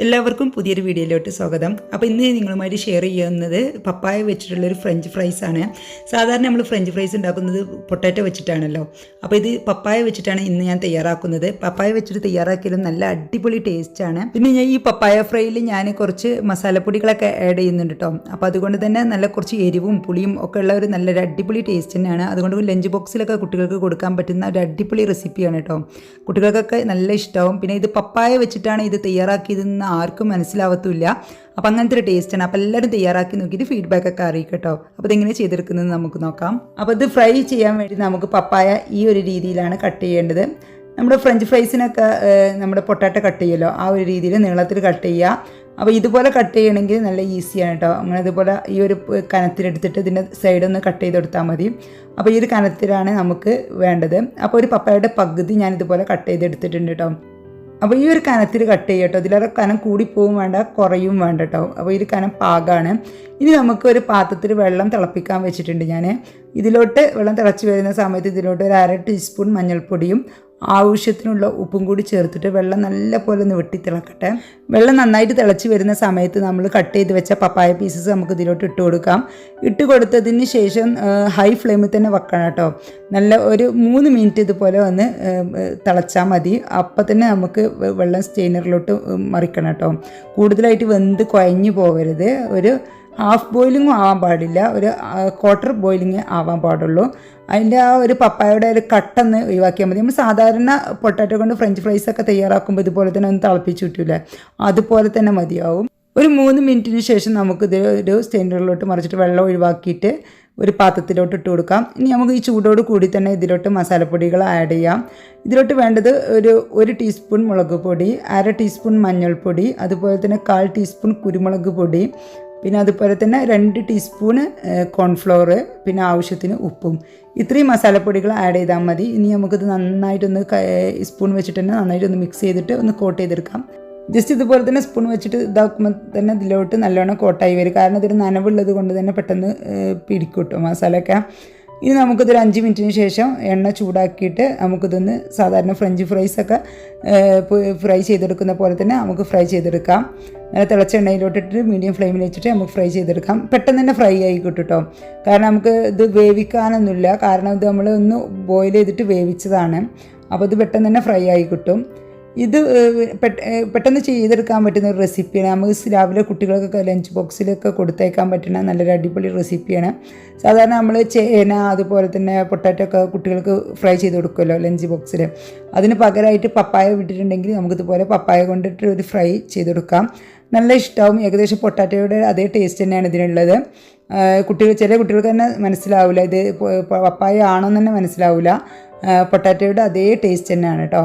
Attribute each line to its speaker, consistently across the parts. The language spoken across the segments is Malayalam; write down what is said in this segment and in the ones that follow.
Speaker 1: എല്ലാവർക്കും പുതിയൊരു വീഡിയോയിലോട്ട് സ്വാഗതം. അപ്പോൾ ഇന്ന് നിങ്ങളുമായിട്ട് ഷെയർ ചെയ്യുന്നത് പപ്പായ വെച്ചിട്ടുള്ളൊരു ഫ്രഞ്ച് ഫ്രൈസ് ആണ്. സാധാരണ നമ്മൾ ഫ്രഞ്ച് ഫ്രൈസ് ഉണ്ടാക്കുന്നത് പൊട്ടാറ്റോ വെച്ചിട്ടാണല്ലോ. അപ്പോൾ ഇത് പപ്പായ വെച്ചിട്ടാണ് ഇന്ന് ഞാൻ തയ്യാറാക്കുന്നത്. പപ്പായ വെച്ചിട്ട് തയ്യാറാക്കിയാലും നല്ല അടിപൊളി ടേസ്റ്റാണ്. പിന്നെ ഞാൻ ഈ പപ്പായ ഫ്രൈയിൽ ഞാൻ കുറച്ച് മസാലപ്പൊടികളൊക്കെ ആഡ് ചെയ്യുന്നുണ്ട് കേട്ടോ. അപ്പോൾ അതുകൊണ്ട് തന്നെ നല്ല കുറച്ച് എരിവും പുളിയും ഒക്കെ ഉള്ള ഒരു നല്ലൊരു അടിപൊളി ടേസ്റ്റ് തന്നെയാണ്. അതുകൊണ്ട് ലഞ്ച് ബോക്സിലൊക്കെ കുട്ടികൾക്ക് കൊടുക്കാൻ പറ്റുന്ന ഒരു അടിപൊളി റെസിപ്പിയാണ് കേട്ടോ. കുട്ടികൾക്കൊക്കെ നല്ല ഇഷ്ടമാവും. പിന്നെ ഇത് പപ്പായ വെച്ചിട്ടാണ് ഇത് തയ്യാറാക്കിയതെന്ന് ആർക്കും മനസ്സിലാവത്തില്ല. അപ്പോൾ അങ്ങനത്തെ ഒരു ടേസ്റ്റാണ്. അപ്പോൾ എല്ലാവരും തയ്യാറാക്കി നോക്കിയിട്ട് ഫീഡ്ബാക്കൊക്കെ അറിയിക്കട്ടോ. അപ്പോൾ ഇതെങ്ങനെ ചെയ്തെടുക്കുന്നത് നമുക്ക് നോക്കാം. അപ്പോൾ ഇത് ഫ്രൈ ചെയ്യാൻ വേണ്ടി നമുക്ക് പപ്പായ ഈ ഒരു രീതിയിലാണ് കട്ട് ചെയ്യേണ്ടത്. നമ്മുടെ ഫ്രഞ്ച് ഫ്രൈസിനൊക്കെ നമ്മുടെ പൊട്ടാറ്റോ കട്ട് ചെയ്യുമല്ലോ, ആ ഒരു രീതിയിൽ നീളത്തിൽ കട്ട് ചെയ്യുക. അപ്പോൾ ഇതുപോലെ കട്ട് ചെയ്യണമെങ്കിൽ നല്ല ഈസിയാണ് കേട്ടോ. അങ്ങനെ ഇതുപോലെ ഈ ഒരു കനത്തിലെടുത്തിട്ട് ഇതിൻ്റെ സൈഡൊന്ന് കട്ട് ചെയ്തെടുത്താൽ മതി. അപ്പോൾ ഈ ഒരു കനത്തിലാണ് നമുക്ക് വേണ്ടത്. അപ്പോൾ ഒരു പപ്പായയുടെ പകുതി ഞാൻ ഇതുപോലെ കട്ട് ചെയ്തെടുത്തിട്ടുണ്ട് കേട്ടോ. അപ്പോൾ ഈ ഒരു കനത്തിൽ കട്ട് ചെയ്യട്ടോ. ഇതിലേറെ കനം കൂടിപ്പോവും വേണ്ട, കുറയും വേണ്ട കേട്ടോ. അപ്പോൾ ഈ ഒരു കനം പാകമാണ്. ഇനി നമുക്ക് ഒരു പാത്രത്തിൽ വെള്ളം തിളപ്പിക്കാൻ വെച്ചിട്ടുണ്ട് ഞാൻ. ഇതിലോട്ട് വെള്ളം തിളച്ച് വരുന്ന സമയത്ത് ഇതിലോട്ട് ഒരു 1/2 ടീസ്പൂൺ മഞ്ഞൾപ്പൊടിയും ആവശ്യത്തിനുള്ള ഉപ്പും കൂടി ചേർത്തിട്ട് വെള്ളം നല്ല പോലെ ഒന്ന് വെട്ടി തിളക്കട്ടെ. വെള്ളം നന്നായിട്ട് തിളച്ച് വരുന്ന സമയത്ത് നമ്മൾ കട്ട് ചെയ്ത് വെച്ച പപ്പായ പീസസ് നമുക്ക് ഇതിലോട്ട് ഇട്ട് കൊടുക്കാം. ഇട്ട് കൊടുത്തതിന് ശേഷം ഹൈ ഫ്ലെയിമിൽ തന്നെ വെക്കണം കേട്ടോ. നല്ല ഒരു 3 മിനിറ്റ് ഇതുപോലെ ഒന്ന് തിളച്ചാൽ മതി. അപ്പം തന്നെ നമുക്ക് വെള്ളം സ്റ്റെയിനറിലോട്ട് മറിക്കണം കേട്ടോ. കൂടുതലായിട്ട് വെന്ത് കുഴഞ്ഞു പോകരുത്. ഒരു ഹാഫ് ബോയിലിങ്ങും ആവാൻ പാടില്ല, ഒരു ക്വാർട്ടർ ബോയിലിങ് ആവാൻ പാടുള്ളൂ. അതിൻ്റെ ആ ഒരു പപ്പായയുടെ ഒരു കട്ടൊന്ന് ഒഴിവാക്കിയാൽ മതി. നമ്മൾ സാധാരണ പൊട്ടാറ്റോ കൊണ്ട് ഫ്രഞ്ച് ഫ്രൈസൊക്കെ തയ്യാറാക്കുമ്പോൾ ഇതുപോലെ തന്നെ ഒന്ന് തിളപ്പിച്ച് വിട്ടില്ലേ, അതുപോലെ തന്നെ മതിയാവും. ഒരു 3 മിനിറ്റിന് ശേഷം നമുക്കിത് ഒരു സ്റ്റെയിനറിലോട്ട് മറിച്ചിട്ട് വെള്ളം ഒഴിവാക്കിയിട്ട് ഒരു പാത്രത്തിലോട്ട് ഇട്ട് കൊടുക്കാം. ഇനി നമുക്ക് ഈ ചൂടോട് കൂടി തന്നെ ഇതിലോട്ട് മസാലപ്പൊടികൾ ആഡ് ചെയ്യാം. ഇതിലോട്ട് വേണ്ടത് ഒരു ടീസ്പൂൺ മുളക് പൊടി, 1/2 ടീസ്പൂൺ മഞ്ഞൾപ്പൊടി, അതുപോലെ തന്നെ 1/4 ടീസ്പൂൺ കുരുമുളക് പൊടി, പിന്നെ അതുപോലെ തന്നെ 2 ടീസ്പൂണ് കോൺഫ്ലവർ, പിന്നെ ആവശ്യത്തിന് ഉപ്പും. ഇത്രയും മസാലപ്പൊടികൾ ആഡ് ചെയ്താൽ മതി. ഇനി നമുക്കിത് നന്നായിട്ടൊന്ന് സ്പൂൺ വെച്ചിട്ട് തന്നെ നന്നായിട്ടൊന്ന് മിക്സ് ചെയ്തിട്ട് ഒന്ന് കോട്ട് ചെയ്തെടുക്കാം. ജസ്റ്റ് ഇതുപോലെ തന്നെ സ്പൂൺ വെച്ചിട്ട് ഇതാക്കുമ്പോൾ തന്നെ ഇതിലോട്ട് നല്ലോണം കോട്ടായി വരും. കാരണം ഇതിന് നനവുള്ളത് കൊണ്ട് തന്നെ പെട്ടെന്ന് പിടിക്കും കേട്ടോ മസാലയൊക്കെ. ഇനി നമുക്കിതൊരു 5 മിനിറ്റിന് ശേഷം എണ്ണ ചൂടാക്കിയിട്ട് നമുക്കിതൊന്ന് സാധാരണ ഫ്രഞ്ച് ഫ്രൈസൊക്കെ ഫ്രൈ ചെയ്തെടുക്കുന്ന പോലെ തന്നെ നമുക്ക് ഫ്രൈ ചെയ്തെടുക്കാം. നല്ല തിളച്ച എണ്ണയിലോട്ടിട്ട് മീഡിയം ഫ്ലെയിമിൽ വെച്ചിട്ട് നമുക്ക് ഫ്രൈ ചെയ്തെടുക്കാം. പെട്ടെന്ന് തന്നെ ഫ്രൈ ആയി കിട്ടും കേട്ടോ. കാരണം നമുക്ക് ഇത് വേവിക്കാനൊന്നുമില്ല, കാരണം ഇത് നമ്മൾ ഒന്ന് ബോയിൽ ചെയ്തിട്ട് വേവിച്ചതാണ്. അപ്പോൾ ഇത് പെട്ടെന്ന് തന്നെ ഫ്രൈ ആയി കിട്ടും. ഇത് പെട്ടെന്ന് ചെയ്തെടുക്കാൻ പറ്റുന്ന ഒരു റെസിപ്പിയാണ്. നമുക്ക് രാവിലെ കുട്ടികൾക്കൊക്കെ ലഞ്ച് ബോക്സിലൊക്കെ കൊടുത്തേക്കാൻ പറ്റുന്ന നല്ലൊരു അടിപൊളി റെസിപ്പിയാണ്. സാധാരണ നമ്മൾ ചേന അതുപോലെ തന്നെ പൊട്ടാറ്റോ ഒക്കെ കുട്ടികൾക്ക് ഫ്രൈ ചെയ്ത് കൊടുക്കുമല്ലോ ലഞ്ച് ബോക്സിൽ. അതിന് പകരമായിട്ട് പപ്പായ വിട്ടിട്ടുണ്ടെങ്കിൽ നമുക്കിതുപോലെ പപ്പായ കൊണ്ടിട്ട് ഒരു ഫ്രൈ ചെയ്തെടുക്കാം. നല്ല ഇഷ്ടമാവും. ഏകദേശം പൊട്ടാറ്റോയുടെ അതേ ടേസ്റ്റ് തന്നെയാണ് ഇതിനുള്ളത്. ചില കുട്ടികൾക്ക് തന്നെ മനസ്സിലാവില്ല, ഇത് പപ്പായ ആണോന്ന് തന്നെ മനസ്സിലാവില്ല. പൊട്ടാറ്റോയുടെ അതേ ടേസ്റ്റ് തന്നെയാണ് കേട്ടോ.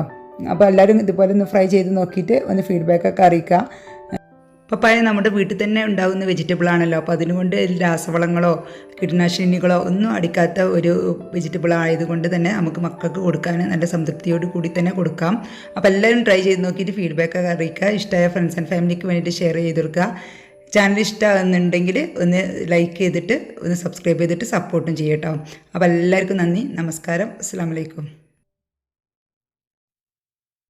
Speaker 1: അപ്പോൾ എല്ലാവരും ഇതുപോലെ ഒന്ന് ഫ്രൈ ചെയ്ത് നോക്കിയിട്ട് ഒന്ന് ഫീഡ്ബാക്കൊക്കെ അറിയിക്കുക. പപ്പായ നമ്മുടെ വീട്ടിൽ തന്നെ ഉണ്ടാകുന്ന വെജിറ്റബിൾ ആണല്ലോ. അപ്പോൾ അതിനുകൊണ്ട് രാസവളങ്ങളോ കീടനാശിനികളോ ഒന്നും അടിക്കാത്ത ഒരു വെജിറ്റബിൾ ആയതുകൊണ്ട് തന്നെ നമുക്ക് മക്കൾക്ക് കൊടുക്കാൻ നല്ല സംതൃപ്തിയോട് കൂടി തന്നെ കൊടുക്കാം. അപ്പോൾ എല്ലാവരും ട്രൈ ചെയ്ത് നോക്കിയിട്ട് ഫീഡ്ബാക്കൊക്കെ അറിയിക്കുക. ഇഷ്ടമായ ഫ്രണ്ട്സ് ആൻഡ് ഫാമിലിക്ക് വേണ്ടിയിട്ട് ഷെയർ ചെയ്ത് കൊടുക്കുക. ചാനൽ ഇഷ്ടമാകുന്നുണ്ടെങ്കിൽ ഒന്ന് ലൈക്ക് ചെയ്തിട്ട് ഒന്ന് സബ്സ്ക്രൈബ് ചെയ്തിട്ട് സപ്പോർട്ടും ചെയ്യട്ടോ. അപ്പോൾ എല്ലാവർക്കും നന്ദി, നമസ്കാരം, അസ്സലാമു അലൈക്കും.